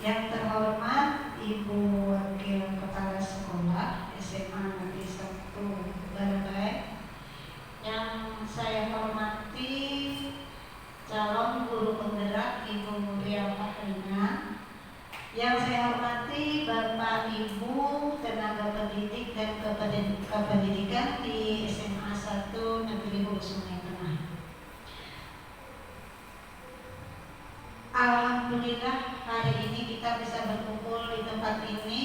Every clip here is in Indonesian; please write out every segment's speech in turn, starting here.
Yang terhormat Ibu Wakil Kepala Sekolah SMA Negeri 1 Balabai, yang saya hormati calon guru penggerak Ibu Mulia Fahrina, yang saya hormati Bapak Ibu tenaga pendidik dan kependidikan di SMA 1 Negeri Hulu Sungai Tengah. Alhamdulillah hari ini kita bisa berkumpul di tempat ini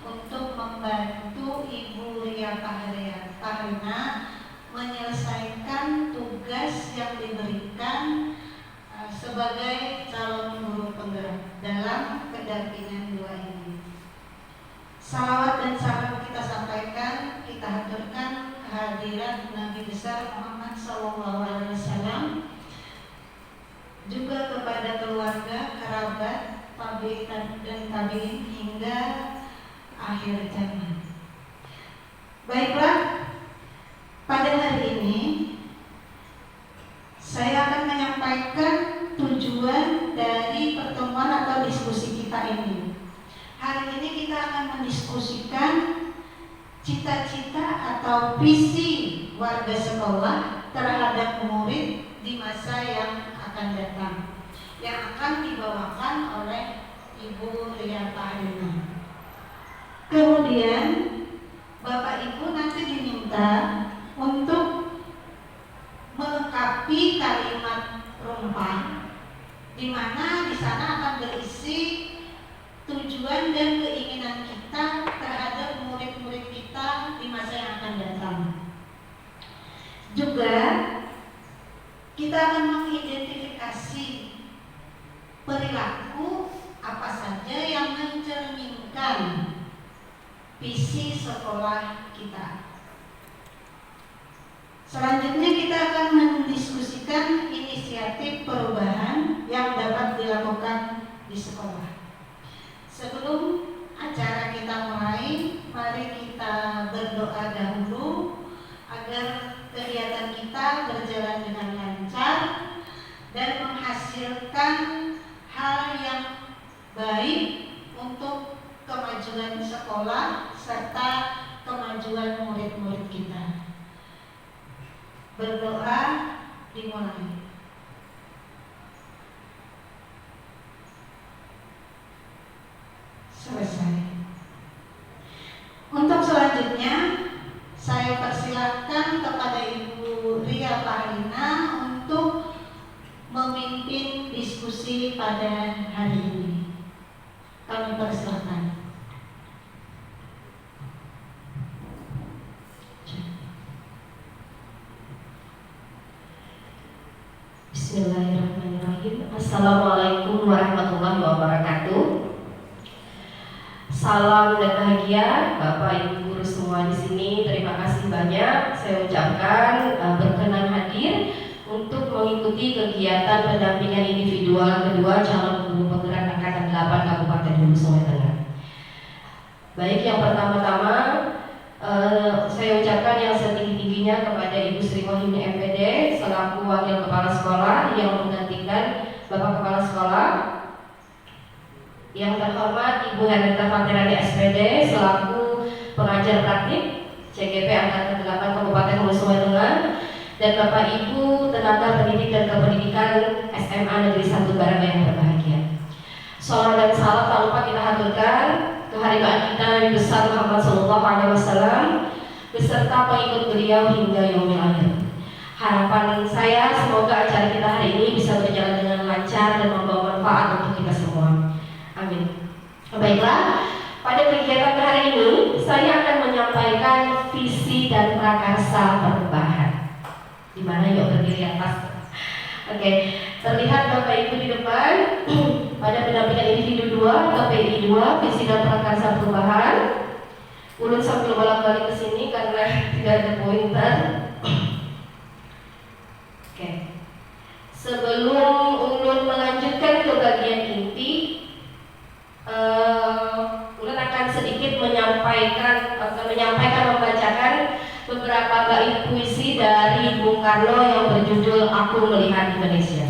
untuk membantu Ibu Ria Fahrina menyelesaikan tugas yang diberikan sebagai calon guru penggerak dalam pendampingan 2 ini. Salawat dan salam kita sampaikan, kita haturkan kehadiran Nabi besar Muhammad SAW, juga kepada keluarga, kerabat, tabi'in dan tabi'in hingga akhir zaman. Baiklah, pada hari ini saya akan menyampaikan tujuan dari pertemuan atau diskusi kita ini. Hari ini kita akan mendiskusikan cita-cita atau visi warga sekolah terhadap murid di masa yang akan datang, yang akan dibawakan oleh Ibu Ria Fahrina. Kemudian Bapak Ibu nanti diminta untuk melengkapi kalimat rumpang, di mana di sana akan berisi tujuan dan keinginan kita terhadap murid-murid kita di masa yang akan datang. Juga kita akan mengidentifikasi perilaku apa saja yang mencerminkan visi sekolah kita. Selanjutnya kita akan mendiskusikan inisiatif perubahan yang dapat dilakukan di sekolah. Sebelum acara kita mulai, mari kita berdoa dahulu agar kegiatan kita berjalan dengan lancar dan menghasilkan hal yang baik untuk kemajuan sekolah serta kemajuan murid-murid kita. Berdoa dimulai. Selesai. Untuk selanjutnya saya persilahkan kepada Ibu Ria Fahrina untuk memimpin diskusi pada hari ini. Kami persilahkan. Bismillahirrahmanirrahim. Assalamualaikum warahmatullahi wabarakatuh. Salam dan bahagia Bapak Ibu guru semua di sini. Terima kasih banyak saya ucapkan berkenan hadir untuk mengikuti kegiatan pendampingan individual kedua calon guru penggerak angkatan 8 Kabupaten Hulu Sungai Tengah. Baik, yang pertama-tama saya ucapkan yang setinggi-tingginya kepada Ibu Sri Wahyuni MPD selaku Wakil Kepala Sekolah yang menggantikan Bapak Kepala Sekolah. Yang terhormat Ibu Henrietta Fatirani SPD selaku pengajar praktik CGP Angkatan 8 Kabupaten Hulu Sungai Tengah, dan Bapak Ibu tenaga pendidik dan kependidikan SMA Negeri 1 Balabai yang berbahagia. Salam dan salam tak lupa kita haturkan kehadiran kita Nabi besar Muhammad SAW beserta pengikut beliau hingga yaumil akhir. Harapan saya semoga acara kita hari ini bisa berjalan dengan lancar dan membawa manfaat untuk kita semua. Amin. Baiklah, pada kegiatan hari ini saya akan menyampaikan visi dan prakarsa perubahan. Di mana yuk berdiri atas. Oke, terlihat Bapak Ibu di depan pada pendampingan individu 2, KPI 2, visi dan prakarsa perubahan. Ulun sambil bolak-balik ke sini karena tidak ada pointer. Oke. Sebelum ulun melanjutkan ke bagian inti, ulun akan sedikit membacakan beberapa bait puisi dari Bung Karno yang berjudul Aku Melihat Indonesia.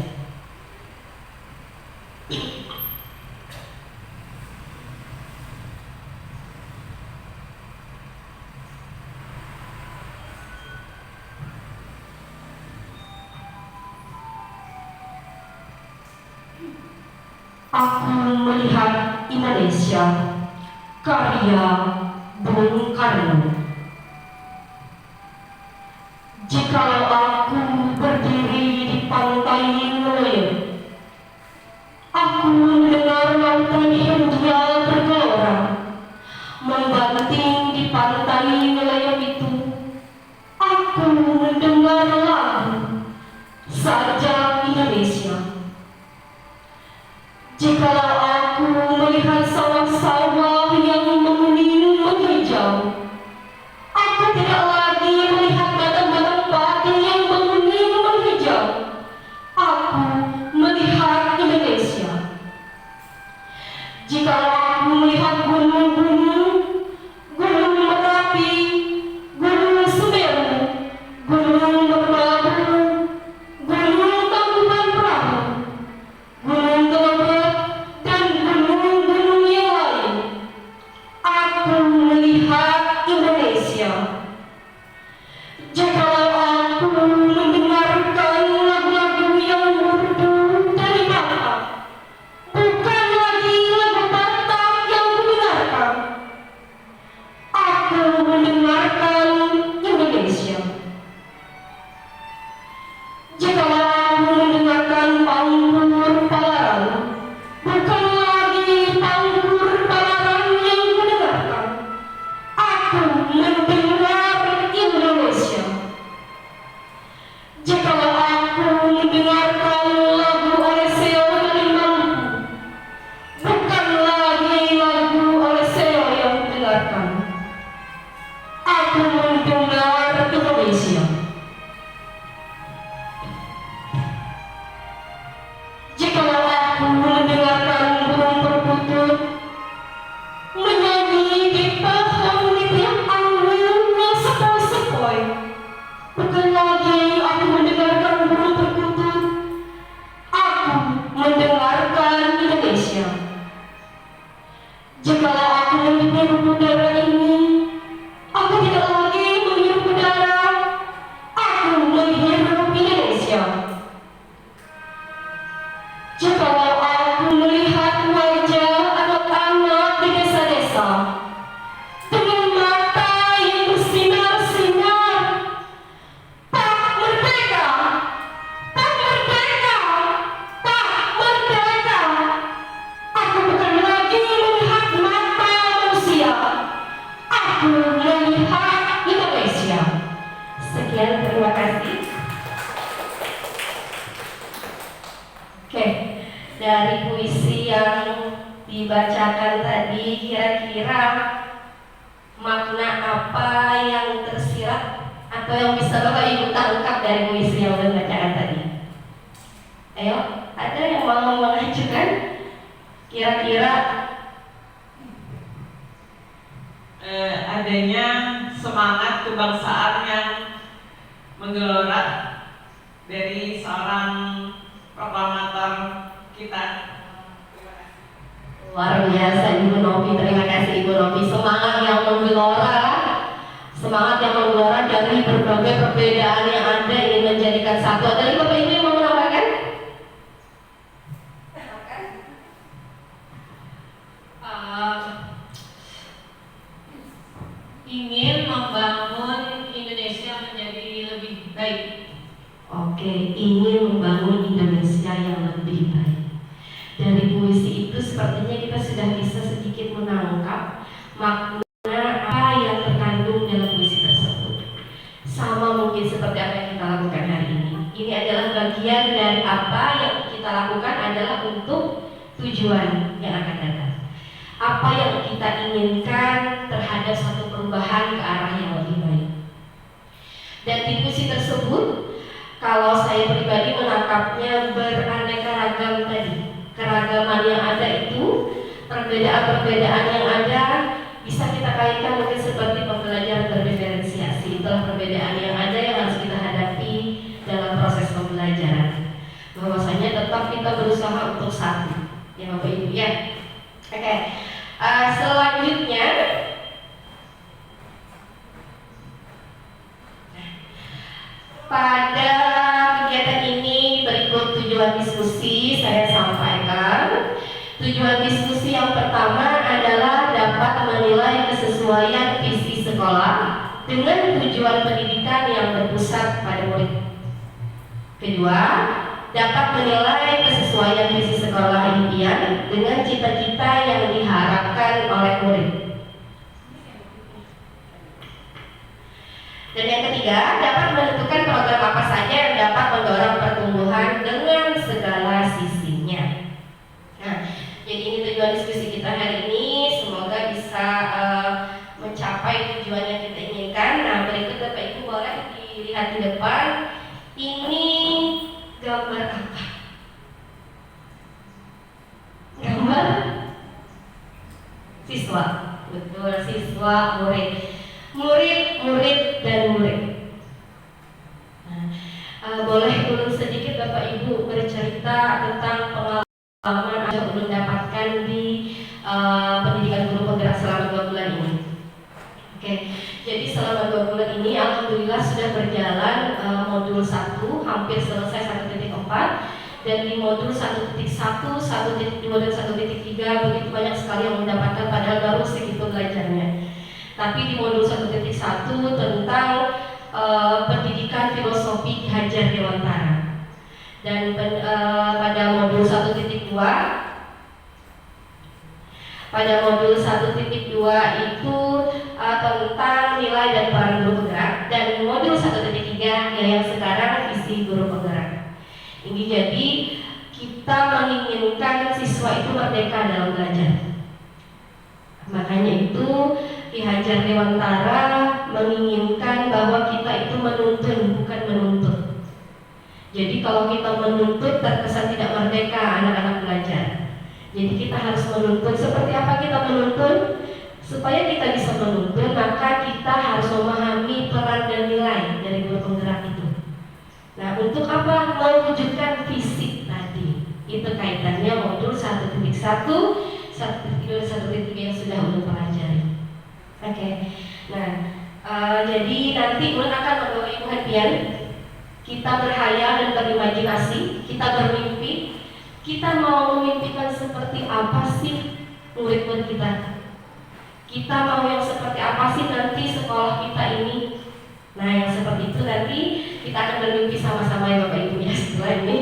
Aku melihat Indonesia, karya Bung Karno. Jikalau aku berdiri di pantai Nelayan, aku mendengar lautan Hindia bergelora, membanting di pantai Nelayan itu. Aku mendengar lagu Saja Indonesia. Jikalau aku melihat sawah-sawah yang menguning menghijau, aku tidak lagi melihat batang-batang padi yang menguning menghijau. Aku melihat Indonesia. Jikalau aku melihat gunung-gunung, gunung Merapi, gunung Semeru, gunung Merbabu, gunung Tangkuban Perahu, gunung Telebet, dan gunung-gunung yang lain, aku melihat Indonesia. Jikalau aku mendengarkan lagu-lagu yang merdu dari Batak, bukan lagi lagu Batak yang kudengarkan, aku mendengarkan Indonesia. Jikalau aku mendengarkan pangkur Palaran, bukan lagi pangkur Palaran yang kudengarkan, aku mendengar Indonesia. Jikalau aku mendengarkan lagu Oleseo dari Maluku, bukan lagi lagu Oleseo yang kudengarkan, aku mendengar Indonesia. Jikalau aku mendengarkan burung perkutut menyanyi di pohon di tiap anginnya sepoi-sepoi, bukan lagi aku mendengarkan burung perkutut, aku mendengarkan Indonesia. Jikalau aku menghirup udara ini, aku tidak lagi menghirup udara, aku menghirup Indonesia. Jikalau aku melihat wajah anak-anak di desa-desa dengan mata yang bersinar-sinar, tak merdeka, tak merdeka, tak merdeka, aku bukan lagi melihat mata manusia, aku melihat Indonesia. Sekian, terima kasih. Oke, dari puisi yang dibacakan tadi, kira-kira makna apa yang tersirat atau yang bisa Bapak Ibu tangkap dari puisi yang udah dibacakan tadi? Ayo, ada yang mau mengajukan? Kira-kira adanya semangat kebangsaan yang menggelora dari seorang proklamator kita. luar biasa Ibu Novi, terima kasih Ibu Novi. Semangat yang menggelora, semangat yang menggelora dari berbagai perbedaan yang ada ingin menjadikan satu. Dari Bapak Ibu yang mau menambahkan? Ingin membangun Indonesia menjadi lebih baik. Oke, ingin membangun Indonesia yang lebih baik. Dari puisi itu sepertinya kita sudah bisa sedikit menangkap makna apa yang terkandung dalam puisi tersebut. Sama mungkin seperti apa yang kita lakukan hari ini. Ini adalah bagian dari apa yang kita lakukan adalah untuk tujuan yang akan datang. Apa yang kita inginkan terhadap satu perubahan ke arah yang lebih baik. Dan di puisi tersebut, kalau saya pribadi menangkapnya beraneka ragam tadi. Keragaman yang ada itu, perbedaan-perbedaan yang ada bisa kita kaitkan mungkin seperti pembelajaran berdiferensiasi. Itulah perbedaan yang ada yang harus kita hadapi dalam proses pembelajaran. Bahwasanya tetap kita berusaha untuk satu, ya Bapak Ibu ya. Oke, selanjutnya pada kegiatan ini berikut tujuan diskusi saya sampaikan. Tujuan diskusi yang pertama adalah dapat menilai kesesuaian visi sekolah dengan tujuan pendidikan yang berpusat pada murid. Kedua, dapat menilai kesesuaian visi sekolah impian dengan cita-cita yang diharapkan oleh murid. Dan yang ketiga, dapat menentukan program apa saja yang dapat mendorong pertumbuhan dengan segala sisinya. Nah, jadi ini tujuan diskusi kita hari ini. Semoga bisa mencapai tujuan yang kita inginkan. Nah, berikut Bapak Ibu boleh dilihat di depan. Ini gambar apa? Gambar siswa. Betul, siswa, murid. Murid, dan murid. Nah, boleh ulun sedikit Bapak Ibu bercerita tentang pengalaman yang ulun dapatkan di pendidikan guru penggerak selama 2 bulan ini. Oke, jadi selama 2 bulan ini alhamdulillah sudah berjalan modul 1 hampir selesai 1.4, dan di modul 1.1, 1.2 dan 1.3 begitu banyak sekali yang mendapatkan padahal baru segitu belajarnya. Tapi di modul 1.1 tentang pendidikan filosofi Ki Hajar Dewantara. Dan pada modul 1.2 itu tentang nilai dan peran guru penggerak, dan modul 1.3 yang sekarang visi guru penggerak. Ini jadi kita menginginkan siswa itu merdeka dalam belajar. Makanya itu Ki Hajar Dewantara menginginkan bahwa kita itu menuntun, bukan menuntut. Jadi kalau kita menuntut terkesan tidak merdeka anak-anak belajar. Jadi kita harus menuntun. Seperti apa kita menuntun? Supaya kita bisa menuntun, maka kita harus memahami peran dan nilai dari guru penggerak itu. Nah, untuk apa? Mewujudkan visi tadi. Itu kaitannya modul 1.1, 1.2, 1.3 yang sudah ulun pelajari. Oke. Nah, jadi nanti ulun akan membawa Ibu Hadian. Kita berhayal dan berimajinasi, kita bermimpi. Kita mau memimpikan seperti apa sih murid-murid kita? Kita mau yang seperti apa sih nanti sekolah kita ini? Nah, yang seperti itu nanti kita akan bermimpi sama-sama ya Bapak Ibu ya setelah ini.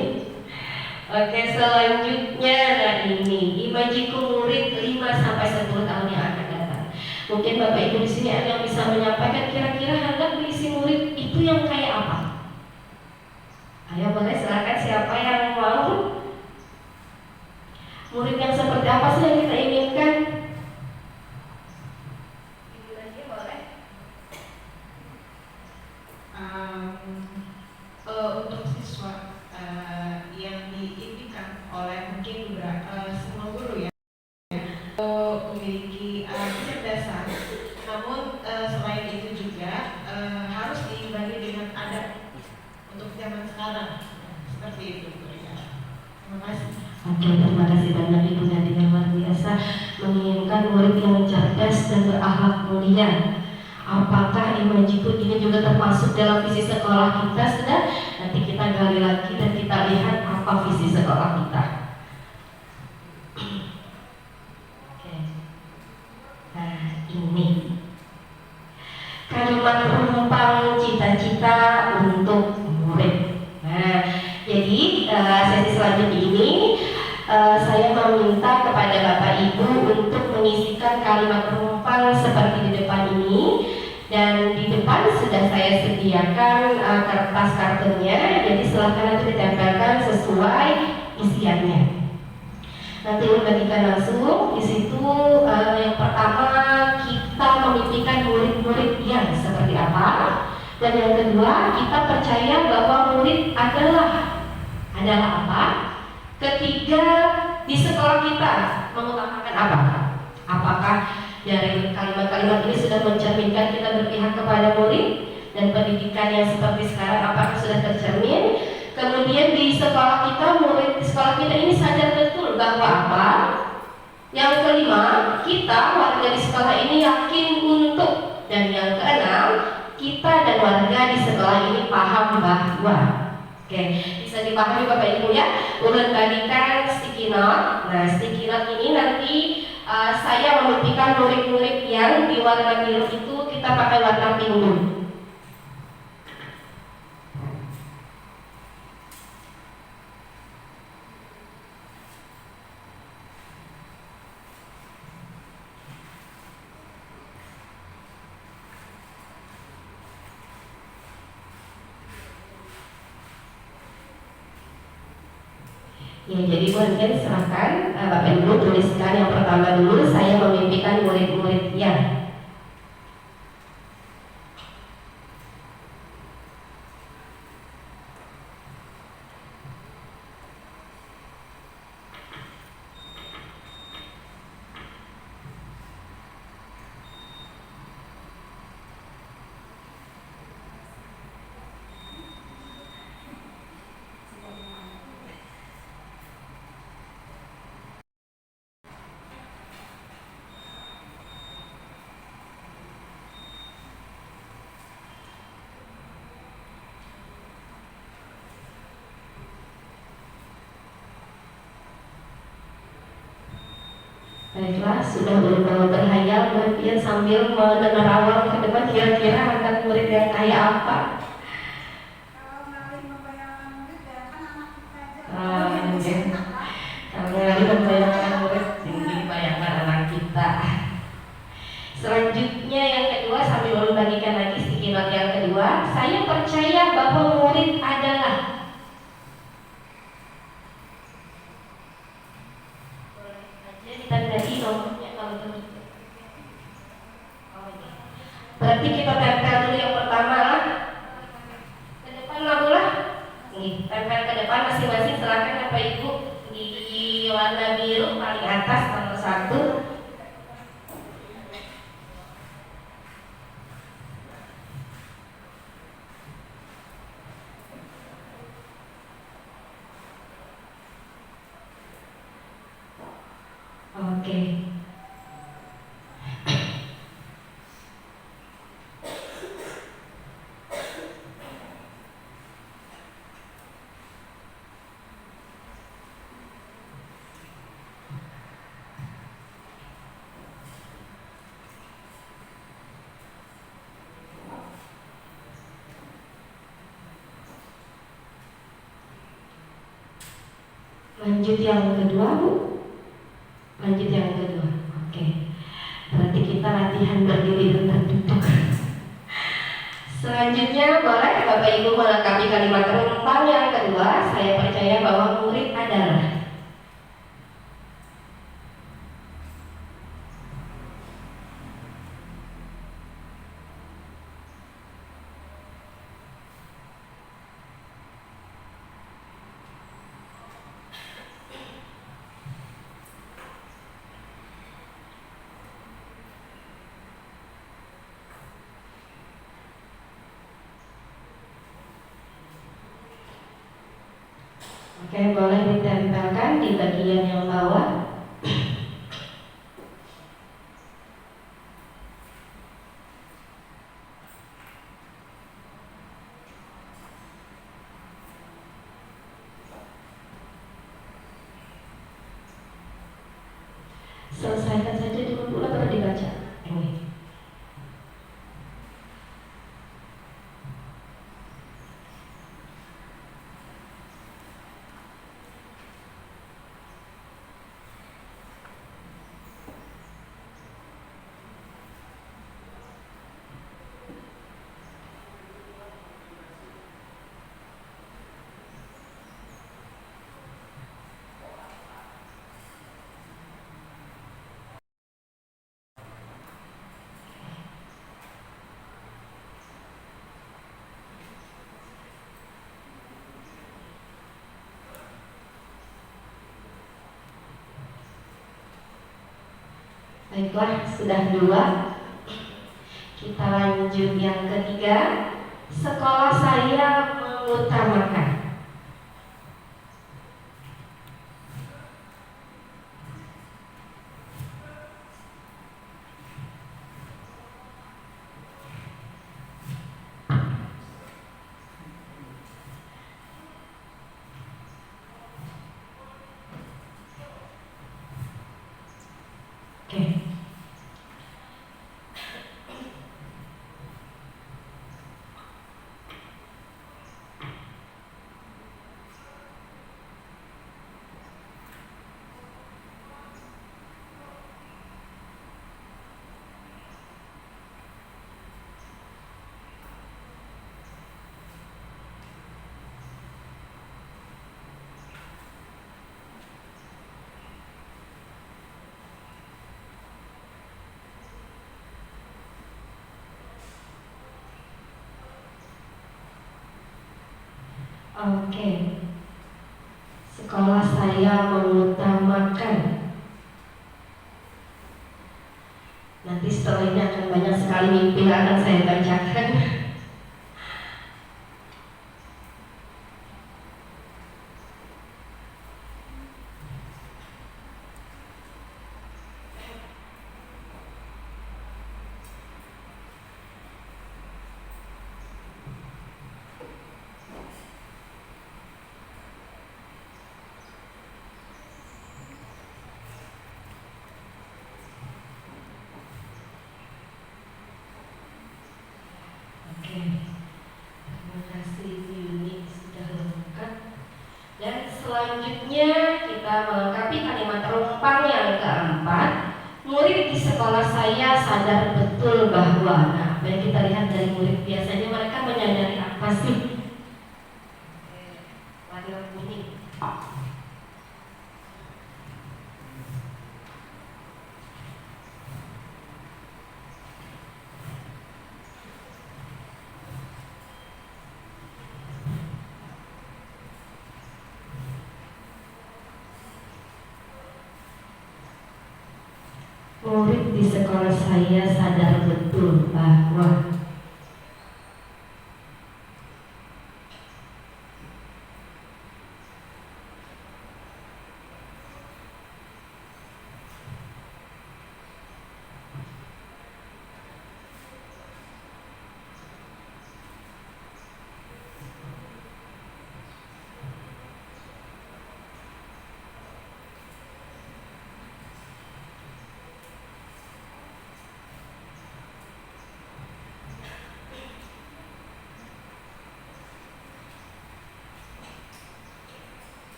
Oke, selanjutnya nah ini imajiku murid 5-10 tahun yang akan datang. Mungkin Bapak Ibu di sini ada yang bisa menyampaikan kira-kira hendak berisi murid itu yang kayak apa? Ayo boleh silakan siapa yang mau? Murid yang seperti apa sih yang kita inginkan? Ibu lagi boleh? Untuk siswa yang diimpikan oleh mungkin beberapa semua guru ya, memiliki kecerdasan, namun selain itu juga harus diimbangi dengan adab untuk zaman sekarang, seperti itu ya. Terima kasih. Oke, terima kasih banyak Ibu Nadia yang luar biasa menginginkan murid yang cerdas dan berakhlak mulia. Apakah imajiku ini juga termasuk dalam visi sekolah kita? Sudah, nanti kita gali lagi dan kita lihat apa visi sekolah kita. Oke. Nah, ini kalimat penumpang cita-cita untuk murid. Nah, jadi sesi selanjutnya ini saya meminta kepada Bapak Ibu untuk mengisikan kalimat penumpang seperti di depan ini. Dan di depan sudah saya sediakan kertas kartunya, jadi silakan nanti ditempelkan sesuai isiannya. Nanti bagikan langsung di situ. Yang pertama kita memimpikan murid-murid yang seperti apa, dan yang kedua kita percaya bahwa murid adalah apa. Ketiga, di sekolah kita mengutamakan apa? Apakah dari kalimat-kalimat ini sudah mencerminkan kita berpihak kepada murid dan pendidikan yang seperti sekarang, apakah sudah tercermin? Kemudian di sekolah kita, murid di sekolah kita ini sadar betul bahwa apa? Yang kelima, kita warga di sekolah ini yakin untuk. Dan yang keenam, kita dan warga di sekolah ini paham bahwa. Oke, bisa dipahami Bapak Ibu ya. Ulun bagikan sticky note. Nah, sticky note ini nanti saya memimpikan murid-murid yang di warna biru itu kita pakai warna pink dulu. Ya, jadi mungkin silakan Bapak Ibu tuliskan yang pertama dulu, saya memimpikan murid-muridnya. Baiklah, sudah berusaha berhayal kemudian sambil menerawang ke depan kira-kira akan murid yang kayak apa. Kalau ngalih membayangkan murid ya kan anak kita aja. Mungkin kalau lagi membayangkan murid, tinggi bayangkan anak kita. Selanjutnya yang kedua, sambil membagikan lagi sticky note yang kedua, saya percaya bahwa murid adalah. Ditandai nomornya kalau tertutup. Berarti kita tempel dulu yang pertama ke depan lah pula. Nih, tempel ke depan masing-masing, silakan Bapak Ibu di warna biru paling atas nomor 1. Oke. Lanjut yang kedua, Bu. Lanjut yang kedua. Oke. Berarti kita latihan berdiri dan terduduk. Selanjutnya boleh Bapak Ibu melengkapi kalimat rentang yang kedua, saya percaya bahwa murid adalah. Oke, boleh ditempelkan di bagian yang bawah. Selesaikan saja dulu pula baru dibaca. Ini. Baiklah, sudah 2. Kita lanjut yang ketiga. Sekolah saya mengutamakan. Oke. Sekolah saya mengutamakan. Nanti setelah ini akan banyak sekali mimpi yang akan saya bacakan. Oke, terima kasih Yuni sudah lengkap. Dan selanjutnya kita melengkapi kalimat rumpang yang keempat. Murid di sekolah saya sadar betul bahwa, nah, apa yang kita lihat dari murid biasanya mereka menyadari apa sih? Warna kuning. Murid di sekolah saya sadar betul bahwa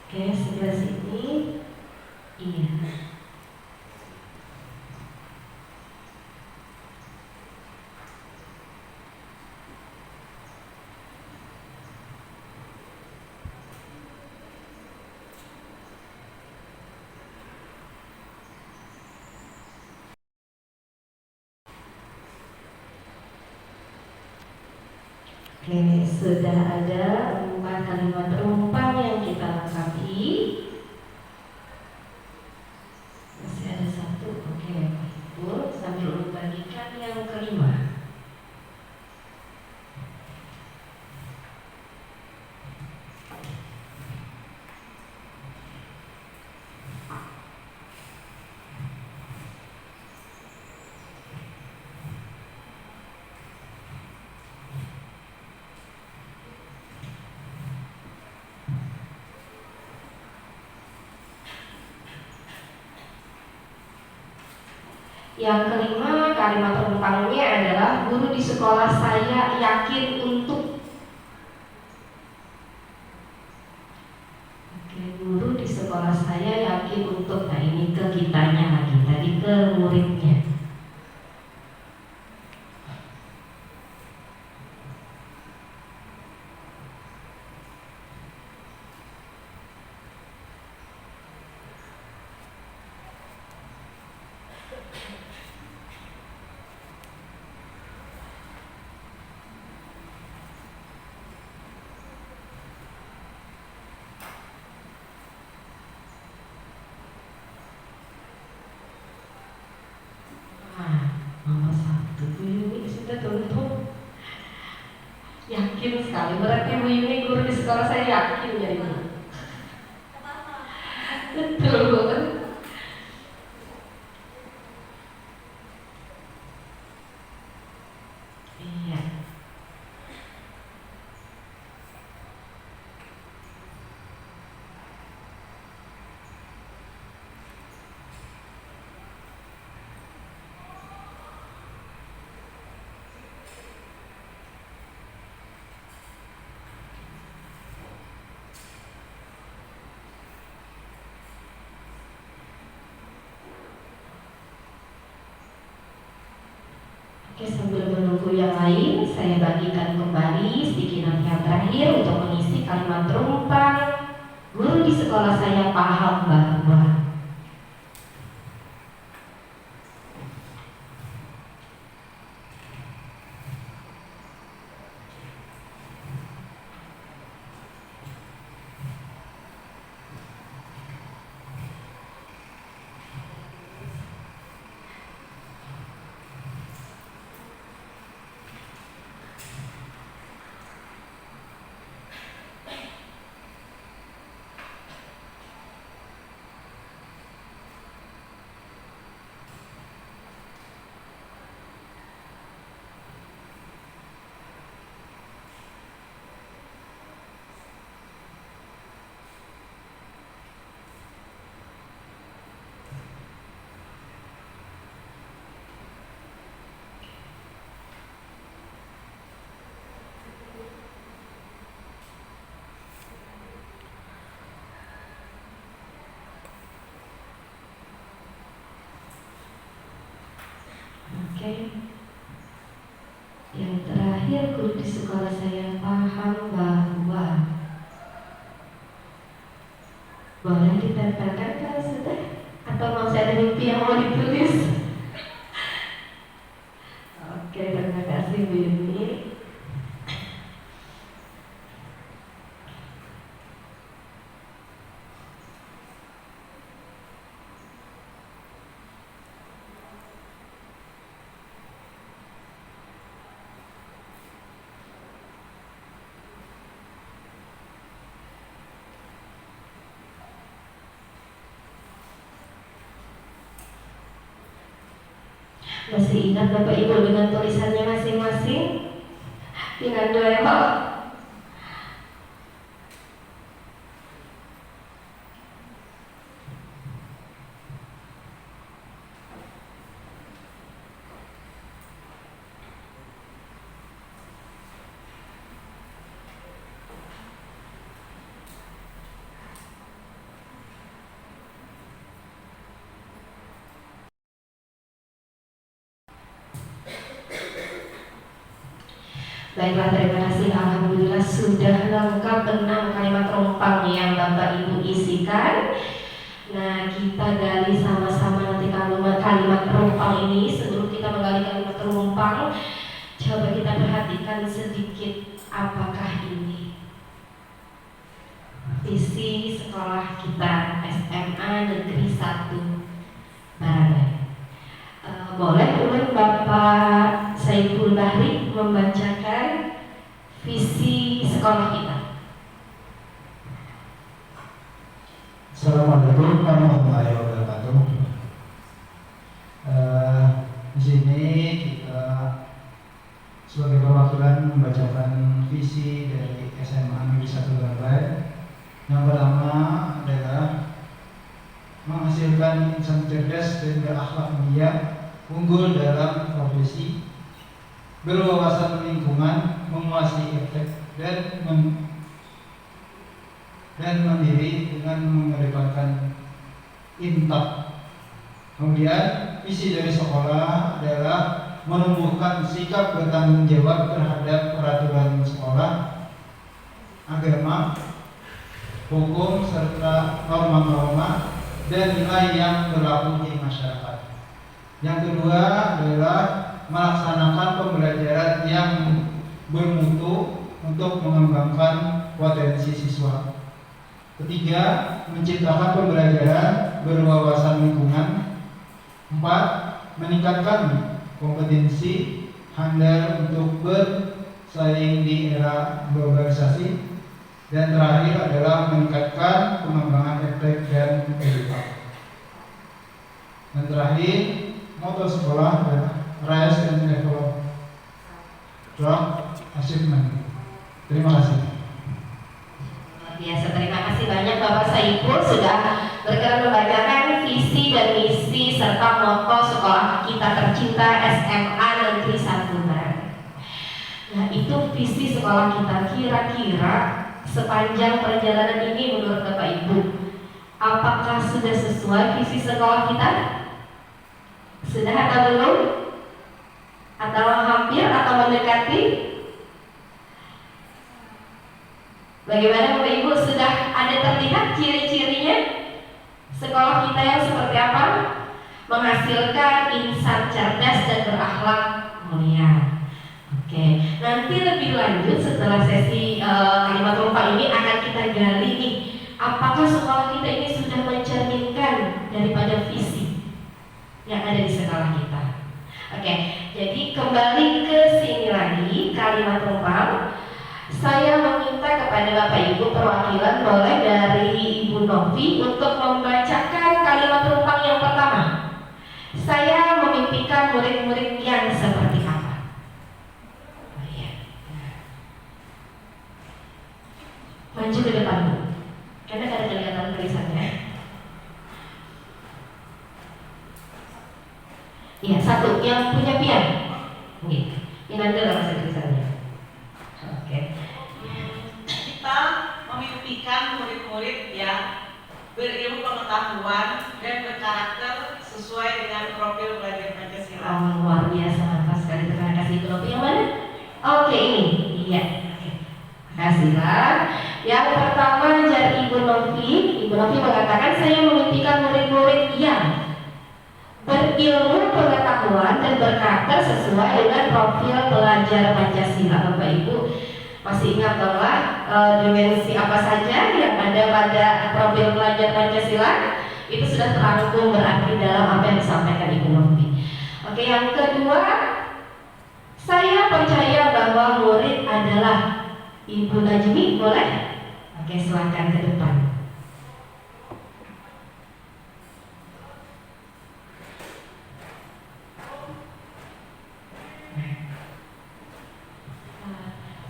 oke, sebelah sini. Iya. Oke, sudah ada 4 kalimat rumpang yang kita lengkapi. Masih ada satu. Oke, Ibu sambil membagikan yang kelima. Yang kelima, kalimat rumpangnya adalah guru di sekolah saya yakin untuk. Oke, guru di sekolah saya yakin untuk. Nah, ini ke kitanya lagi, tadi ke muridnya. Nomor 1, Bu Yuni sudah tuntut. Yakin sekali, berarti Bu Yuni guru di sekolah saya yakin ya Ibu. Betul banget. Iya. Oke, sambil menunggu yang lain, saya bagikan kembali sticky note yang terakhir untuk mengisi kalimat rumpang Guru di sekolah saya paham bahwa Oke. Yang terakhir, guru di sekolah saya paham bahwa boleh ditempelkan kalau sudah, atau mau saya ada mimpi yang mau ditulis? Oke, terima kasih Bu Yuni. Masih ingat Bapak Ibu dengan tulisannya masing-masing? Dengan duel. Baiklah, terima kasih. Alhamdulillah sudah lengkap 6 kalimat rompang yang Bapak Ibu isikan. Nah, kita gali sama-sama nanti kalimat rompang ini. Sebelum kita menggali kalimat rompang, coba kita perhatikan sedikit apakah ini visi sekolah kita SMA Negeri 1 Baranai. Boleh ulun Bapak Saiful Bahri membacakan visi sekolah kita. Assalamualaikum warahmatullahi wabarakatuh. Di sini kita sebagai perwakilan membacakan visi dari SMA Negeri 1 Baranai. Yang pertama adalah menghasilkan insan cerdas dan berakhlak mulia, unggul dalam profesi, berwawasan lingkungan, menguasai efek dan mandiri dengan mengedepankan intak. Kemudian visi dari sekolah adalah menumbuhkan sikap bertanggung jawab terhadap peraturan sekolah, agama, hukum serta norma-norma dan nilai yang berlaku di masyarakat. Yang kedua adalah melaksanakan pembelajaran yang bermutu untuk mengembangkan potensi siswa. Ketiga, menciptakan pembelajaran berwawasan lingkungan. 4, meningkatkan kompetensi handal untuk bersaing di era globalisasi. Dan terakhir adalah meningkatkan pengembangan efek dan kehidupan. Dan terakhir, moto sekolah adalah Rise and Develop Drug Achievement. Terima kasih. Biasa, terima kasih banyak Bapak Saiful sudah berkenan membacakan visi dan misi serta moto sekolah kita tercinta SMA Negeri 1 Baranai. Nah, itu visi sekolah kita. Kira-kira sepanjang perjalanan ini menurut Bapak Ibu, apakah sudah sesuai visi sekolah kita? Sudah atau belum? Atau hampir atau mendekati? Bagaimana Bapak Ibu, sudah ada terlihat ciri-cirinya sekolah kita yang seperti apa? Menghasilkan insan cerdas dan berakhlak mulia. Oke, nanti lebih lanjut setelah sesi kalimat rumpah ini akan kita gali nih, apakah sekolah kita ini sudah mencerminkan daripada visi yang ada di sekolah kita. Oke, jadi kembali ke sini lagi kalimat rumpah. Saya meminta kepada Bapak Ibu perwakilan boleh dari Ibu Novi untuk membacakan kalimat rumpang yang pertama. Saya memimpikan murid-murid yang seperti apa? Oh, iya. Maju ke depan Bu, karena ada kelihatan tulisannya. Iya, satu yang punya pian. Ini ada bahasa tulisannya. Oke. Kita memimpikan murid-murid yang berilmu pengetahuan dan berkarakter sesuai dengan profil pelajar Pancasila. Oh, luar biasa, mantap sekali. Terima kasih Ibu Novi. Yang mana? Oke, ini. Iya. Oke. Terima kasih Pak. Yang pertama dari Ibu Novi. Ibu Novi mengatakan saya memimpikan murid-murid yang berilmu pengetahuan dan berkarakter sesuai dengan profil pelajar Pancasila. Bapak Ibu masih ingat bahwa dimensi apa saja yang ada pada profil pelajar Pancasila itu sudah terangkum berarti dalam apa yang disampaikan Ibu Novi. Oke, yang kedua, saya percaya bahwa murid adalah Ibu Najmi, boleh? Oke, silakan ke depan.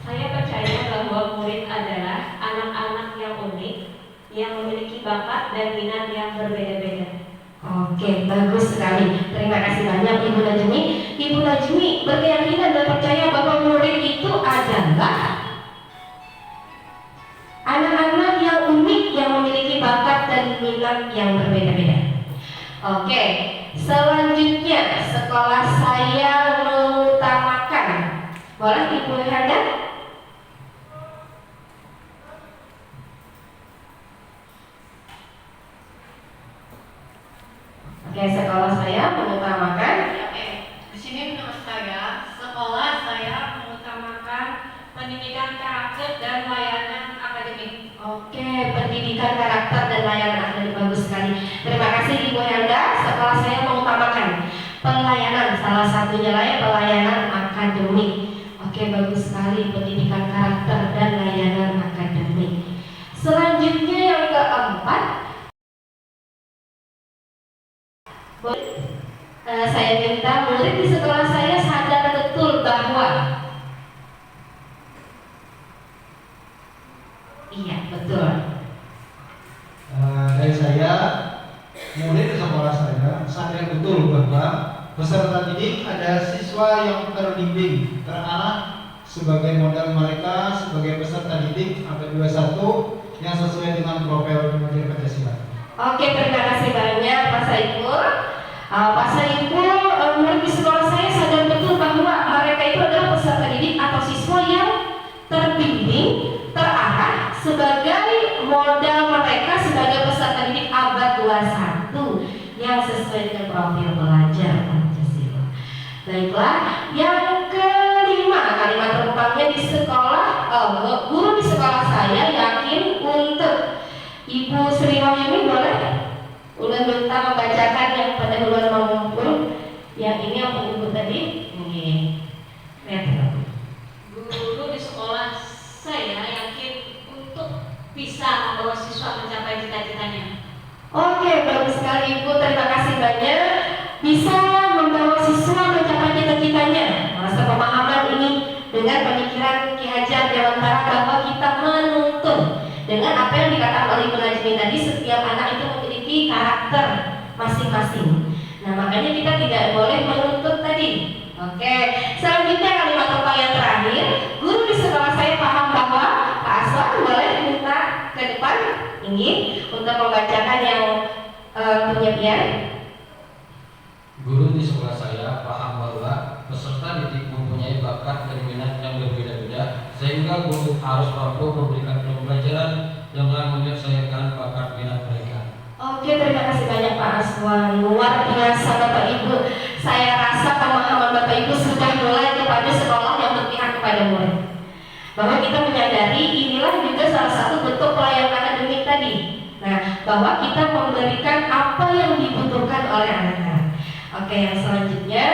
Saya percaya bahwa murid adalah anak-anak yang unik, yang memiliki bakat dan minat yang berbeda-beda. Oke, bagus sekali. Terima kasih banyak Ibu Najmi. Ibu Najmi berkeyakinan dan percaya bahwa murid itu adalah anak-anak yang unik, yang memiliki bakat dan minat yang berbeda-beda. Oke, selanjutnya sekolah saya mengutamakan. Boleh Ibu Handa? Oke, sekolah saya mengutamakan. Di sini menurut saya, sekolah saya mengutamakan pendidikan karakter dan layanan akademik. Oke, pendidikan karakter dan layanan akademik, bagus sekali. Terima kasih Ibu Helda. Sekolah saya mengutamakan pelayanan, salah satunya pelayanan akademik. Oke, bagus sekali, pendidikan karakter dan layanan akademik. Selanjutnya yang keempat, saya minta murid di sekolah saya sadar betul bahwa iya, betul. Dari saya, murid di sekolah saya sadar betul bahwa peserta didik adalah siswa yang terbimbing, terarah sebagai model mereka sebagai peserta didik abad 21 yang sesuai dengan profil pelajar Pancasila. Oke, terima kasih banyak Pak Saiful. Pak Saiful, murid di sekolah saya sadar betul bahwa mereka itu adalah peserta didik atau siswa yang terbimbing, terarah sebagai model mereka sebagai peserta didik abad 21 yang sesuai dengan profil pelajar Pancasila. Baiklah, yang kelima kalimat rumpangnya di sekolah, guru di sekolah saya yakin untuk Ibu Sri Wahyuni, boleh? Udah minta membacakan yang pada duluan mengumpul. Yang ini yang mengumpul tadi. Ini. Lihat lagu. Guru di sekolah saya yakin untuk bisa membawa siswa mencapai cita-citanya. Oke, bagus sekali Ibu. Terima kasih banyak. Bisa membawa siswa mencapai cita-citanya. Masa pemahaman ini dengan pemikiran Ki Hajar Dewantara bahwa kita menuntun dengan apa yang dikatakan oleh Ibu Najmi tadi, setiap anak itu memiliki karakter masing-masing. Nah, makanya kita tidak boleh menuntut tadi. Oke, selanjutnya kalimat rumpang yang terakhir. Guru di sekolah saya paham bahwa Pak Aswan boleh minta ke depan ingin untuk membacakan yang punya pian. Guru di sekolah saya paham bahwa peserta didik mempunyai bakat dan minat yang berbeda-beda, sehingga guru harus mampu memberikan pembelajaran yang telah menyelesaikan bakat minat mereka. Oke, terima kasih banyak Pak Aswan. Luar biasa Bapak Ibu. Saya rasa pemahaman Bapak Ibu sudah mulai kepada sekolah yang berpihak kepada murid. Bahwa kita menyadari inilah juga salah satu bentuk pelayanan akademik tadi. Nah, bahwa kita memberikan apa yang dibutuhkan oleh anak-anak. Oke, yang selanjutnya.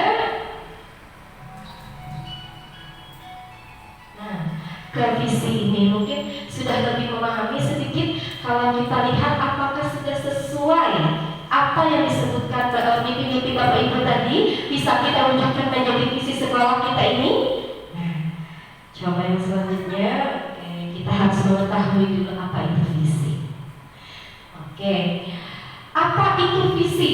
Nah, ke visi ini mungkin sudah lebih memahami sedikit. Kalau kita lihat apakah sudah sesuai apa yang disebutkan mimpi-mimpi Bapak Ibu tadi, bisa kita wujudkan menjadi visi sekolah kita ini. Nah, coba yang selanjutnya, oke, kita harus mengetahui dulu apa itu visi. Oke, apa itu visi?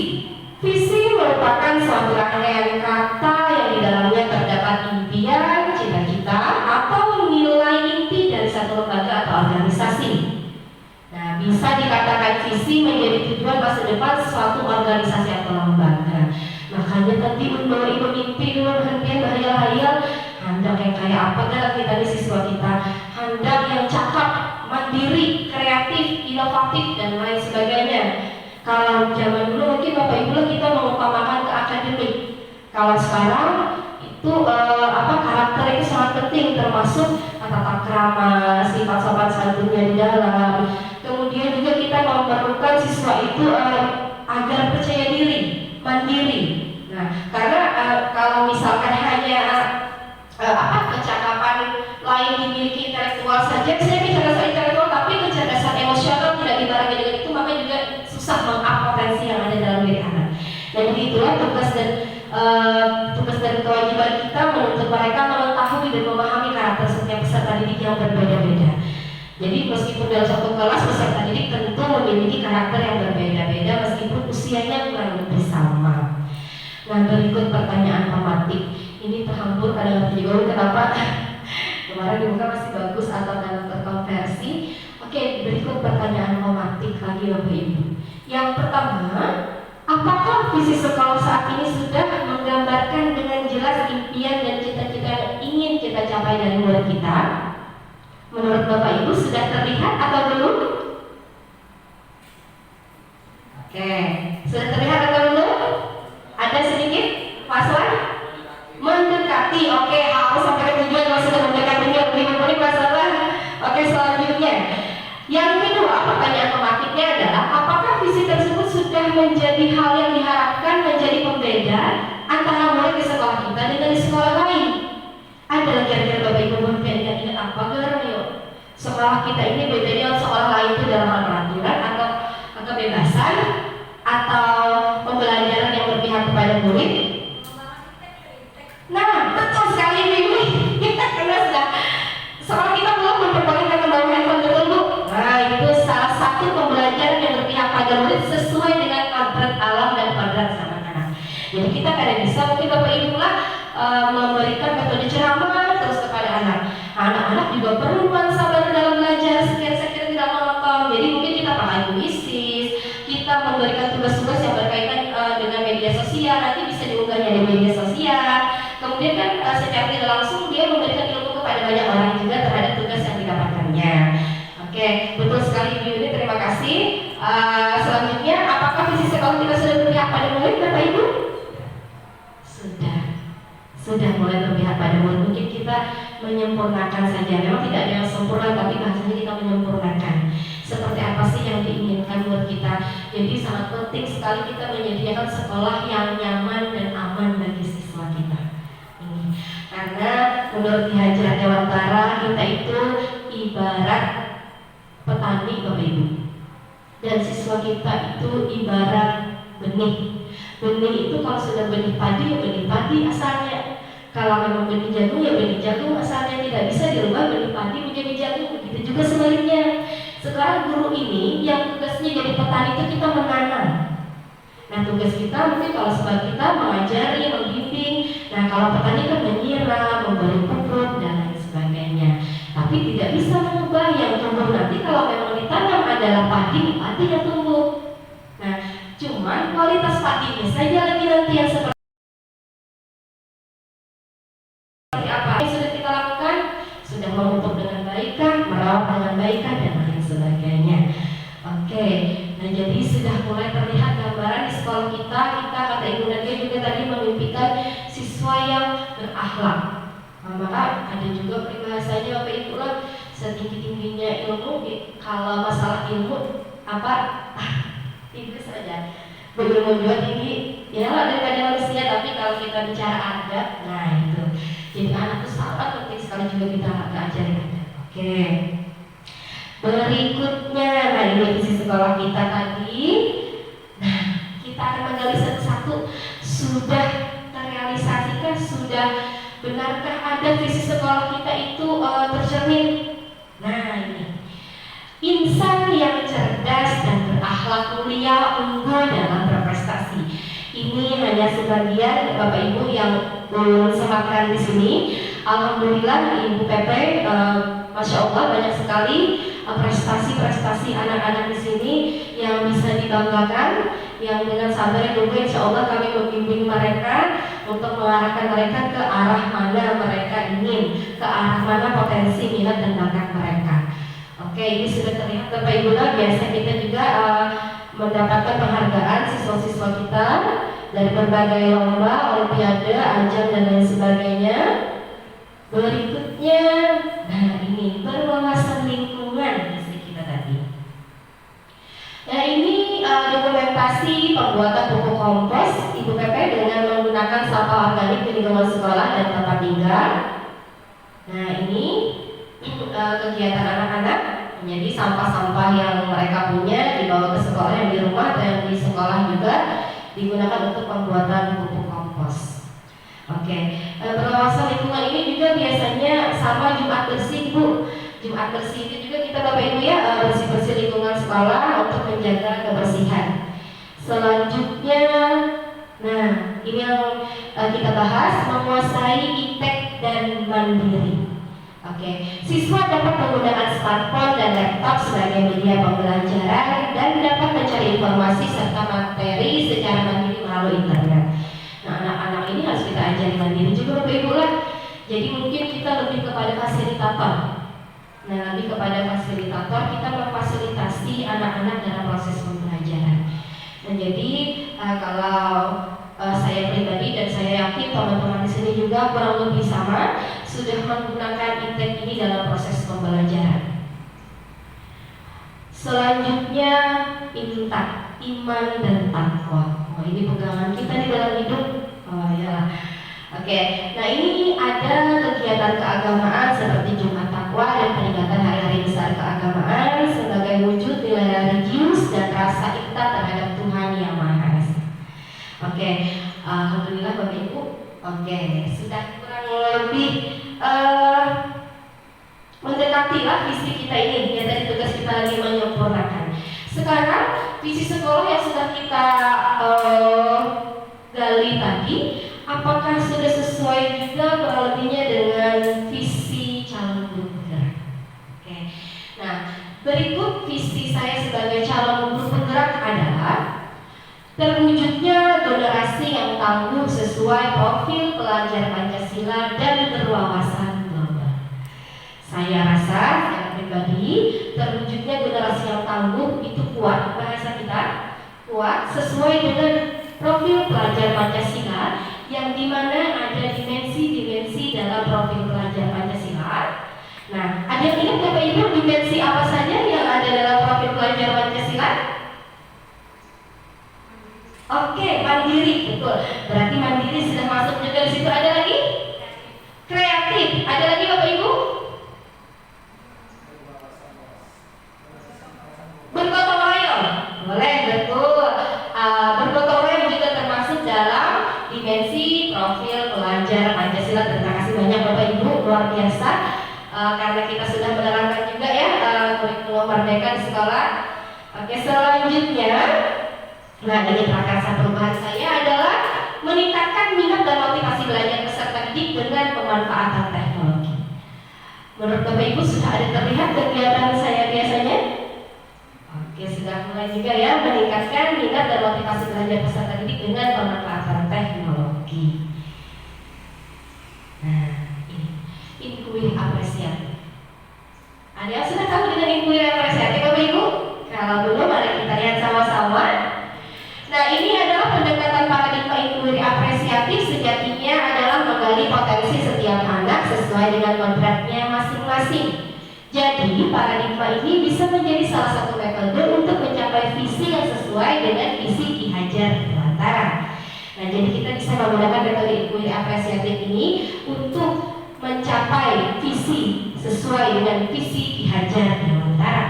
Visi merupakan suatu rangkaian kata yang di dalamnya terdapat impian, cita-cita, atau nilai inti dari satu lembaga atau organisasi. Nah, bisa dikatakan visi menjadi tujuan masa depan suatu organisasi atau lembaga. Makanya tadi membawa ibu mimpi dulu berhentian berhayal-hayal, hendak yang kayak apa dalam kita nih siswa kita, hendak yang cakap, mandiri, kreatif, inovatif, dan lain sebagainya. Kalau zaman dulu mungkin Bapak Ibu kita mengutamakan ke akademik. Kalau sekarang itu karakter itu sangat penting, termasuk tata krama, sifat sopan santunnya di dalam. Kemudian juga kita memerlukan siswa itu agar percaya diri, mandiri. Nah, karena kalau misalkan hanya kecakapan lain dimiliki intelektual saja, saya kecerdasan intelektual tapi kecerdasan emosional tidak dibarengi dengan itu, maka juga susah mengapotensi yang ada dalam diri anak. Dan jadi itulah tugas dan kewajiban kita menuntut mereka mengetahui dan memahami karakter setiap peserta didik yang berbeda-beda. Jadi meskipun dalam satu kelas peserta didik tentu memiliki karakter yang berbeda-beda meskipun usianya kurang lebih sama. Nah, berikut pertanyaan pematik. Ini terhampur kadang video, kenapa? Kemarin dibuka masih bagus atau dalam terkonversi. Oke, berikut pertanyaan pematik lagi Bapak Ibu. Yang pertama, apakah visi sekolah saat ini sudah menggambarkan dengan jelas impian dan cita-cita yang ingin kita capai dari murid kita? Menurut Bapak Ibu sudah terlihat atau belum? Oke, sudah terlihat atau belum? Ada sedikit? Pak Aswan? Mendekati, oke, harus sampai tujuan kalau sudah mendekatinya lebih murid Pak Aswan. Oke, selanjutnya. Yang kedua, pertanyaan pematiknya adalah apakah visi tersebut sudah menjadi hal yang diharapkan menjadi pembeda antara murid di sekolah kita dengan di sekolah lain? Ada kira-kira Bapak Ibu murid yang ingat apa Gar? Yuk, sekolah kita ini berbeda dengan sekolah lain itu dalam hal peraturan atau kebebasan atau pembelajaran yang berpihak kepada murid? Nah, betul sekali Ibu. Karena sudah sekolah kita belum memperbolehkan membawa handphone, betul Bu? Nah, itu salah satu pembelajaran yang berpihak pada murid sesuai dengan kodrat alam dan kodrat zaman anak. Jadi kita kadang bisa mungkin Bapak Ibu lah memberikan metode ceramah terus kepada anak. Anak-anak juga perlu sabar dalam belajar, sekiranya tidak monoton. Jadi mungkin kita pakai puisis, kita memberikan tugas-tugas yang berkaitan dengan media sosial, nanti bisa diunggahnya di media sosial. Kemudian kan secara tidak langsung dia memberikan ilmu kepada banyak orang juga terhadap tugas yang didapatkannya. Oke, betul sekali Ibu Yuni, terima kasih. Selanjutnya, apakah visi sekolah kita sudah berpihak pada murid Bapak Ibu? Sudah mulai berpihak pada murid. Mungkin kita menyempurnakan saja. Memang tidak ada yang sempurna, tapi bahasanya kita menyempurnakan. Seperti apa sih yang diinginkan buat kita? Jadi sangat penting sekali kita menyediakan sekolah yang nyaman dan aman bagi siswa kita. Karena menurut Ki Haji Dewantara kita itu ibarat petani Bapak Ibu, dan siswa kita itu ibarat benih. Benih itu kalau sudah benih padi ya benih padi asalnya. Kalau memang benih jagung ya benih jagung asalnya, tidak bisa dirubah benih padi menjadi jagung. Begitu juga sebaliknya. Sekarang guru ini yang tugasnya jadi petani itu kita menanam. Nah, tugas kita mungkin kalau sebab kita mengajari, membimbing. Nah, kalau petani kan menyiram, memberi pupuk dan lain sebagainya. Tapi tidak bisa mengubah yang tumbuh nanti kalau memang ditanam adalah padi, padi yang tumbuh. Nah, cuman kualitas padinya saja lagi nanti yang seperti apa yang sudah kita lakukan, sudah memupuk dengan baikkah, merawat menjawab dengan baik dan lain sebagainya. Oke, nah jadi sudah mulai terlihat gambaran di sekolah kita kata Ibu Nadia juga tadi memimpikan siswa yang berakhlak. Nah, maka ada juga peribahasanya Bapak Ibu lah, setinggi-tingginya ilmu, kalau masalah ilmu itu saja. Berilmu juga tinggi, ya lah daripada manusia, tapi kalau kita bicara adab, nah itu. Jadi anak itu sangat penting sekali juga kita ajarin adab. Oke. Berikutnya, nah ini visi sekolah kita tadi. Nah, kita akan menggali satu-satu. Sudah terrealisasikan, sudah benarkah ada visi sekolah kita itu tercermin? Nah ini, insan yang cerdas dan berakhlak mulia, unggul dalam berprestasi. Ini hanya sebagian Bapak Ibu yang sematkan di sini. Alhamdulillah Ibu Pepe, Masya Allah banyak sekali prestasi-prestasi anak-anak di sini yang bisa dibanggakan, yang dengan sabar juga insya Allah kami membimbing mereka untuk mengarahkan mereka ke arah mana mereka ingin, ke arah mana potensi minat dan bakat mereka. Oke, ini sudah terlihat Bapak Ibu. Biasa kita juga mendapatkan penghargaan siswa-siswa kita dari berbagai lomba, olimpiade, ajang dan lain sebagainya. Berikutnya, nah ini berwawasan lingkungan istri kita tadi. Nah ini dokumentasi pembuatan pupuk kompos Ibu Pepe dengan menggunakan sampah organik di lingkungan sekolah dan tempat tinggal. Nah ini kegiatan anak-anak, jadi sampah-sampah yang mereka punya dibawa ke sekolah, yang di rumah dan di sekolah juga digunakan untuk pembuatan pupuk kompos. Oke, berwawasan lingkungan ini juga biasanya sama Jumat bersih Bu. Jumat bersih itu juga kita Bapak Ibu ya bersih-bersih lingkungan sekolah untuk menjaga kebersihan. Selanjutnya, nah ini yang kita bahas, menguasai iptek dan mandiri. Oke, siswa dapat menggunakan smartphone dan laptop sebagai media pembelajaran dan dapat mencari informasi serta materi secara mandiri melalui internet. Nah, anak-anak ini harus kita ajari mandiri juga Bapak Ibu lah. Jadi mungkin kita lebih kepada fasilitator. Nah, lebih kepada fasilitator, kita memfasilitasi anak-anak dalam proses pembelajaran. Nah, jadi kalau saya pribadi dan saya yakin teman-teman di sini juga kurang lebih sama sudah menggunakan iptek ini dalam proses pembelajaran. Selanjutnya intak, iman dan takwa. Oh, ini pegangan kita di dalam hidup. Oh ya. Oke. Nah ini ada kegiatan keagamaan seperti Jumat Takwa dan peringatan hari-hari besar keagamaan sebagai wujud nilai religius dan rasa cinta terhadap Tuhan Yang Maha Esa. Oke. Alhamdulillah Bapak Ibu. Oke, sudah kurang lebih mendekati lah visi kita ini. Ya tadi tugas kita lagi menyempurnakan. Sekarang visi sekolah yang sudah kita gali tadi, apakah sudah sesuai juga kurang lebihnya dengan visi calon guru penggerak? Oke. Nah, berikut visi saya sebagai calon guru penggerak adalah terwujudnya generasi yang tangguh sesuai profil pelajar Pancasila dan berwawasan global. Saya rasa secara pribadi terwujudnya generasi yang tangguh itu kuat, bahasa kita kuat sesuai dengan profil pelajar Pancasila, yang dimana ada dimensi-dimensi dalam profil pelajar Pancasila. Nah, ada yang ingat Bapak Ibu dimensi apa saja yang ada dalam profil pelajar Pancasila? Oke, mandiri, betul. Berarti mandiri sudah masuk juga di situ. Ada lagi? Kreatif. Ada lagi Bapak Ibu? Bergotong royong. Boleh, betul. Bergotong royong juga termasuk dalam dimensi profil pelajar Pancasila. Terima kasih banyak Bapak Ibu, luar biasa. Karena kita sudah menerangkan juga ya kurikulum Merdeka di sekolah. Oke, selanjutnya, nah ini prakarsa perubahan saya adalah meningkatkan minat dan motivasi belajar peserta didik dengan pemanfaatan teknologi. Menurut Bapak Ibu sudah ada terlihat kegiatan saya biasanya? Oke, sudah mulai juga ya meningkatkan minat dan motivasi belajar peserta didik dengan pemanfaatan teknologi. Nah, ini kuis apresiasi. Ada yang sudah potensi setiap anak sesuai dengan kodratnya masing-masing. Jadi, paradigma ini bisa menjadi salah satu metode untuk mencapai visi yang sesuai dengan visi Ki Hajar Dewantara. Nah, jadi kita bisa menggunakan metode inquiry apresiatif ini untuk mencapai visi sesuai dengan visi Ki Hajar Dewantara.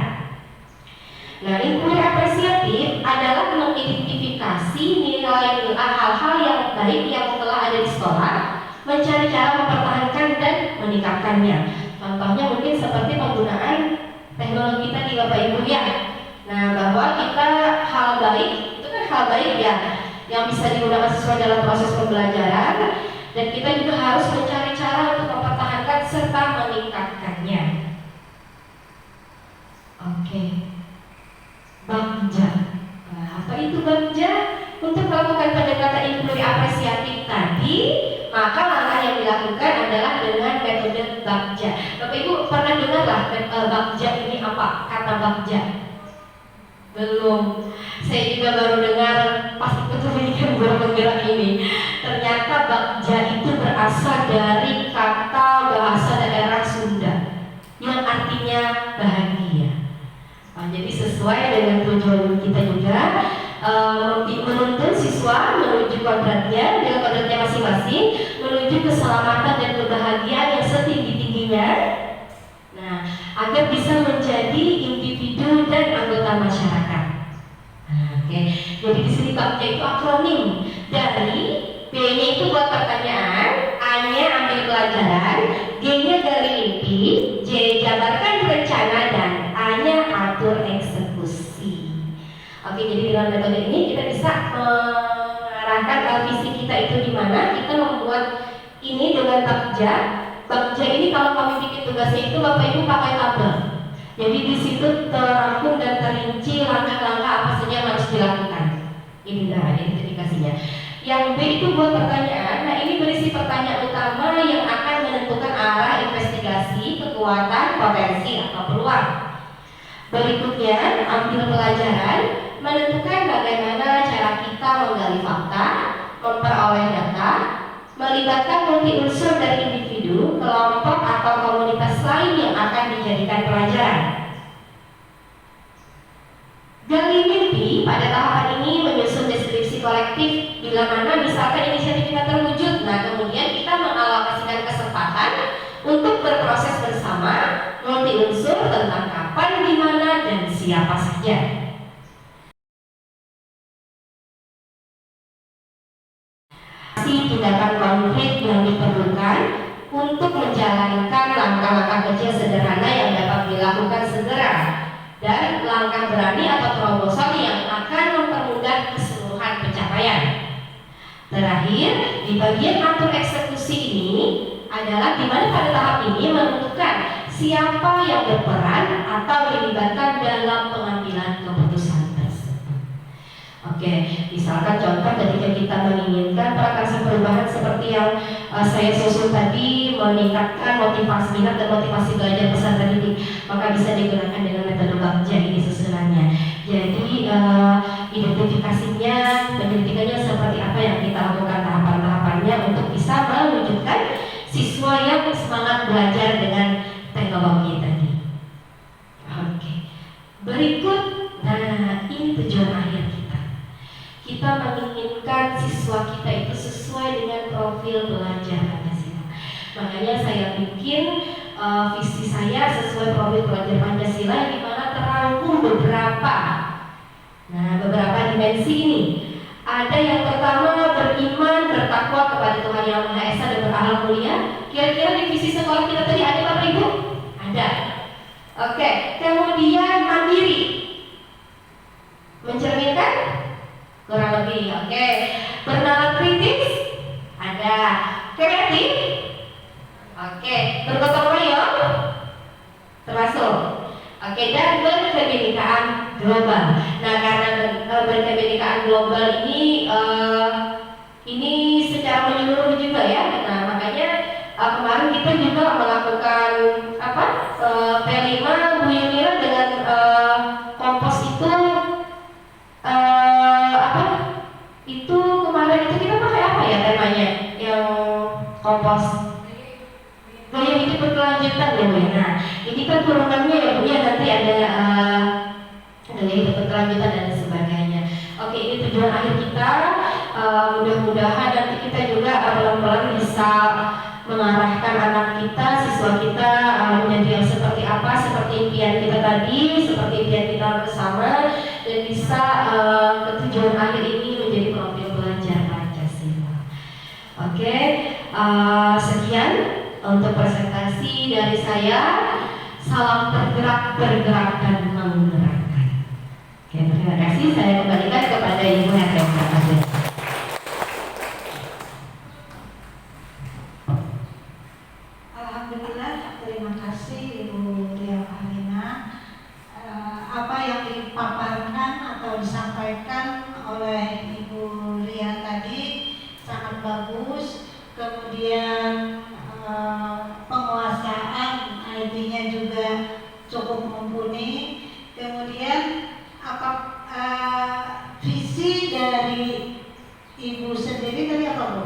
Nah, inquiry apresiatif adalah mengidentifikasi nilai-nilai hal-hal yang baik yang telah ada di sekolah, mencari cara mempertahankan dan meningkatkannya. Contohnya mungkin seperti penggunaan teknologi tadi Bapak Ibu ya. Nah, bahwa kita hal baik itu kan hal baik ya, yang bisa digunakan sesuai dalam proses pembelajaran, dan kita juga harus mencari cara untuk mempertahankan serta meningkatkannya. Oke. Bagja. Nah, apa itu bagja? Untuk melakukan pendekatan inquiry apresiatif tadi, maka langkah yang dilakukan adalah dengan metode bagja. Bapak Ibu pernah dengar lah bagja ini apa? Kata bagja? Belum. Saya juga baru dengar pas ikut pendidikan guru penggerak ini. Ternyata bagja itu berasal dari kata bahasa daerah Sunda yang artinya bahagia. Nah, jadi sesuai dengan tujuan kita juga menuntun siswa menuju kodratnya dengan kodratnya masing-masing, menuju keselamatan dan kebahagiaan yang setinggi-tingginya. Nah, agar bisa menjadi individu dan anggota masyarakat. Nah, oke. Jadi di sini bagja itu akronim dari B-nya itu buat pertanyaan, A-nya ambil pelajaran, G-nya gali mimpi, J jabarkan rencana, dan A-nya atur eksekusi. Oke, jadi dengan metode ini kita bisa mengarahkan visi kita itu di mana. Kita membuat ini dengan bagja. Bagja ini kalau kami bikin tugasnya itu Bapak Ibu pakai tabel. Jadi di situ terangkum dan terinci langkah-langkah apa saja yang harus dilakukan. Ini nah identifikasinya. Yang B itu buat pertanyaan. Nah, ini berisi pertanyaan utama yang akan menentukan arah investigasi, kekuatan, potensi atau peluang. Berikutnya, ambil pelajaran, menentukan bagaimana cara kita menggali fakta, memperoleh data, melibatkan multi unsur dari individu, kelompok atau komunitas lain yang akan dijadikan pelajaran. Gali mimpi pada tahapan ini menyusun deskripsi kolektif bila mana misalkan inisiatif kita terwujud. Nah, kemudian kita mengalokasikan kesempatan untuk berproses bersama multi unsur tentang kapan, di mana, dan siapa saja. Tindakan konkret yang diperlukan untuk menjalankan langkah-langkah kecil sederhana yang dapat dilakukan segera, dan langkah berani atau terobosan yang akan mempermudah keseluruhan pencapaian. Terakhir, di bagian atur eksekusi ini adalah di mana pada tahap ini menentukan siapa yang berperan atau dilibatkan dalam pengambilan keputusan tersebut. Oke, misalkan contoh ketika kita menginginkan prakarsa perubahan seperti yang saya susun tadi, meningkatkan motivasi minat dan motivasi belajar peserta didik, maka bisa digunakan dengan metode bagja ini susunannya. Jadi identifikasinya, penyelidikannya seperti apa yang kita lakukan tahapan-tahapannya untuk bisa mewujudkan siswa yang semangat belajar dengan teknologi tadi. Oke, berikut, nah ini tujuan akhir kita. Kita menginginkan siswa kita itu sesuai dengan profil belajar Pancasila. Makanya saya bikin visi saya sesuai profil belajar Pancasila, di mana terangkum beberapa dimensi ini. Ada yang pertama, beriman, bertakwa kepada Tuhan Yang Maha Esa dan berakhlak mulia. Kira-kira di visi sekolah kita tadi ada Bapak Ibu? Ada. Oke, kemudian mandiri, mencerminkan kurang lebih. Oke, bernalar kritis, ada. Kreatif, oke. Bergotong royong, termasuk. Oke, dan berkebinekaan global. Nah, karena berkebinekaan global ini secara menyeluruh juga ya. Nah, makanya kemarin kita juga melakukan P5 Bu Yunira dengan kompos itu itu kemarin itu kita pakai apa ya temanya yang kompos gaya hidup berkelanjutan ya Bu. Nah, ini kan turunannya ya Bu ya, nanti ada gaya hidup berkelanjutan dan sebagainya. Oke, ini tujuan akhir kita. Mudah-mudahan nanti kita juga pelan-pelan bisa mengarahkan anak kita, siswa kita menjadi yang seperti apa, seperti impian kita tadi, seperti impian kita bersama, dan bisa ke tujuan akhir ini menjadi profil pelajar Pancasila. Oke, sekian untuk presentasi dari saya. Salam tergerak, bergerak dan menggerakkan. Oke, terima kasih. Saya kembalikan kepada Ibu Hendra. Alhamdulillah, terima kasih Ibu Ria Pahlina. Apa yang dipaparkan atau disampaikan oleh Ibu Ria tadi sangat bagus. Kemudian penguasaan IT-nya juga cukup mumpuni. Kemudian visi dari Ibu sendiri tadi apa Bu?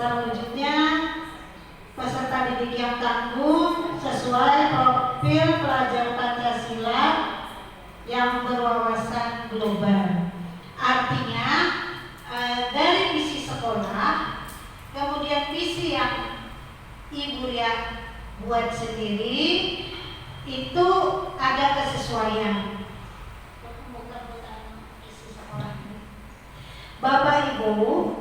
Terwujudnya peserta didik yang tangguh sesuai profil pelajar Pancasila yang berwawasan global. Artinya dari visi sekolah, kemudian visi yang Ibu Ria buat sendiri itu ada kesesuaian. Bapak Ibu,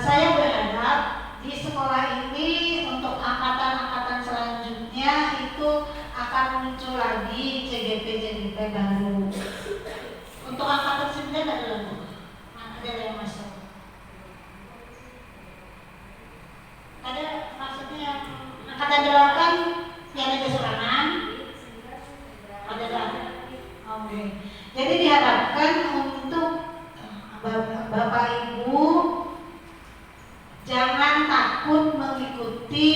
saya berharap di sekolah ini untuk angkatan-angkatan selanjutnya itu akan muncul lagi CGP baru. Untuk angkatan 9 ada lagi, ada yang masuk. Ada maksudnya yang angkatan 8 yang ada kesurangan, ada lagi. Oke. Jadi diharapkan untuk Bapak Ibu jangan takut mengikuti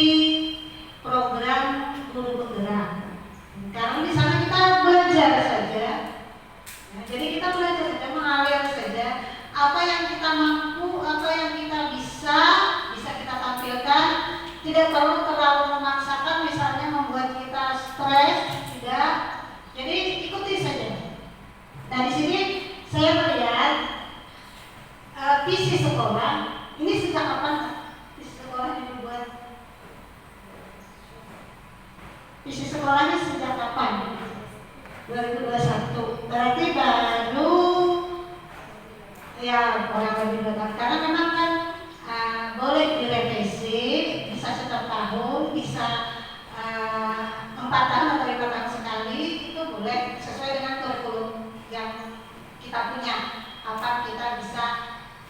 program guru bergerak. Karena di sana kita belajar saja. Nah, jadi kita belajar saja, mengalir saja. Apa yang kita mampu, apa yang kita bisa kita tampilkan. Tidak perlu terlalu memaksakan, misalnya membuat kita stres, tidak. Jadi ikuti saja. Nah di sini saya melihat visi sekolah ini sejak kapan visi sekolah dibuat? Visi sekolahnya sejak kapan? 2021. Berarti baru ya kurang lebih 2 tahun. Karena memang kan boleh direvisi, bisa setiap tahun, bisa 4 tahun atau 5 tahun sekali, itu boleh sesuai dengan kurikulum yang kita punya. Apa kita bisa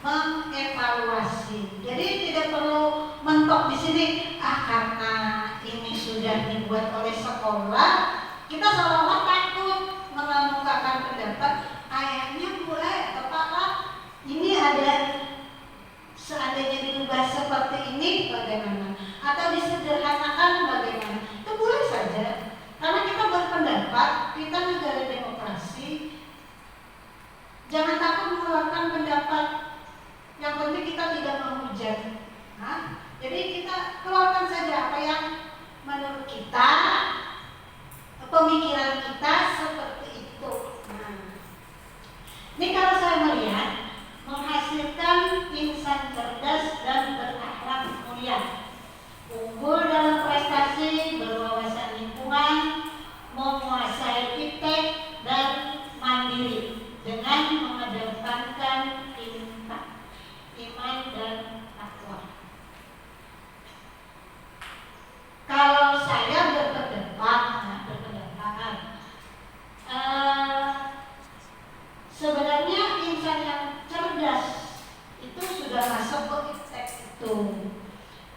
mengevaluasi. Jadi tidak perlu mentok di sini. Karena ini sudah dibuat oleh sekolah, kita seolah-olah takut mengemukakan pendapat. Ayahnya boleh, Bapak, ini ada seandainya dirubah seperti ini bagaimana? Atau disederhanakan bagaimana? Itu boleh saja. Karena kita berpendapat, kita negara demokrasi. Jangan takut mengeluarkan pendapat. Yang penting kita tidak menghujat. Jadi kita keluarkan saja apa yang menurut kita, pemikiran kita seperti itu. Ini kalau saya melihat menghasilkan insan cerdas dan berakhlak mulia, unggul dalam prestasi, berwawasan lingkungan, menguasai iptek dan mandiri dengan mengedepankan iman dan takwa. Kalau saya berpendapat, sebenarnya insan yang cerdas itu sudah masuk ke iptek itu,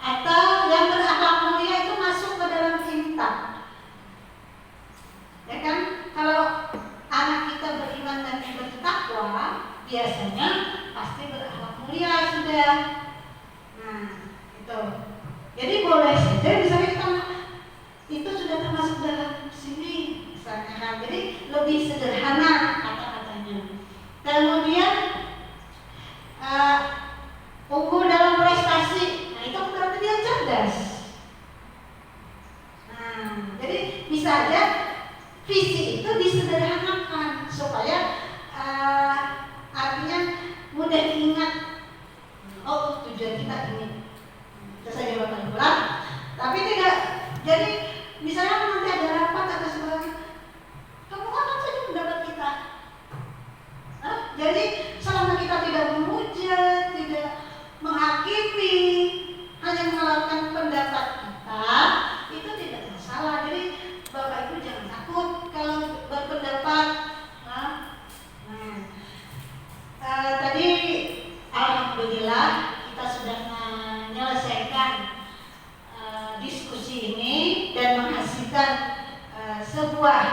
atau yang berakhlak mulia itu masuk ke dalam intak. Ya kan? Kalau anak kita beriman dan bertakwa, biasanya pasti berakhlak mulia sudah. Nah, itu. Jadi boleh saja misalnya kita itu sudah termasuk dalam sini misalnya. Jadi lebih sederhana kata-katanya. Kemudian unggul dan kita ingin. Itu saja Bapak Ibu. Tapi tidak, jadi misalnya nanti ada rapat atau sebagainya, kemukakan saja pendapat kita. Jadi selama kita tidak menghujat, tidak menghakimi, hanya mengeluarkan pendapat kita, itu tidak masalah. Jadi Bapak Ibu jangan takut kalau berpendapat. Tadi alhamdulillah kita sudah menyelesaikan diskusi ini dan menghasilkan sebuah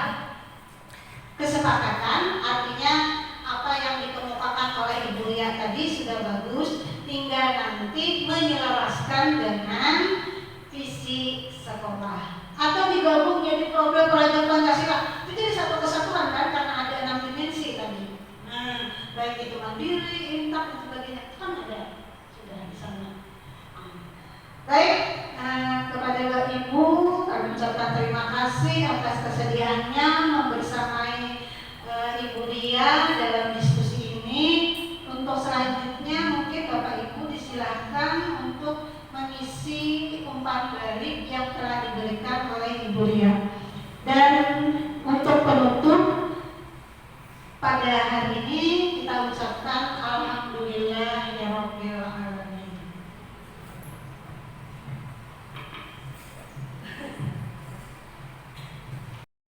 kesepakatan. Artinya apa yang dikemukakan oleh Ibu Ria tadi sudah bagus, tinggal nanti menyelaraskan dengan visi sekolah atau digabung jadi program pelajaran Pancasila. Itu jadi satu kesatuan kan, karena ada 6 dimensi tadi. Baik itu mandiri, intak dan sebagainya, kan ada sudah di sana. Baik, kepada Bapak Ibu kami ucapkan terima kasih atas kesediaannya membersamai Ibu Ria dalam diskusi ini. Untuk selanjutnya mungkin Bapak Ibu disilahkan untuk mengisi umpan balik yang telah diberikan oleh Ibu Ria. Dan untuk penutup pada hari ini kita ucapkan alhamdulillah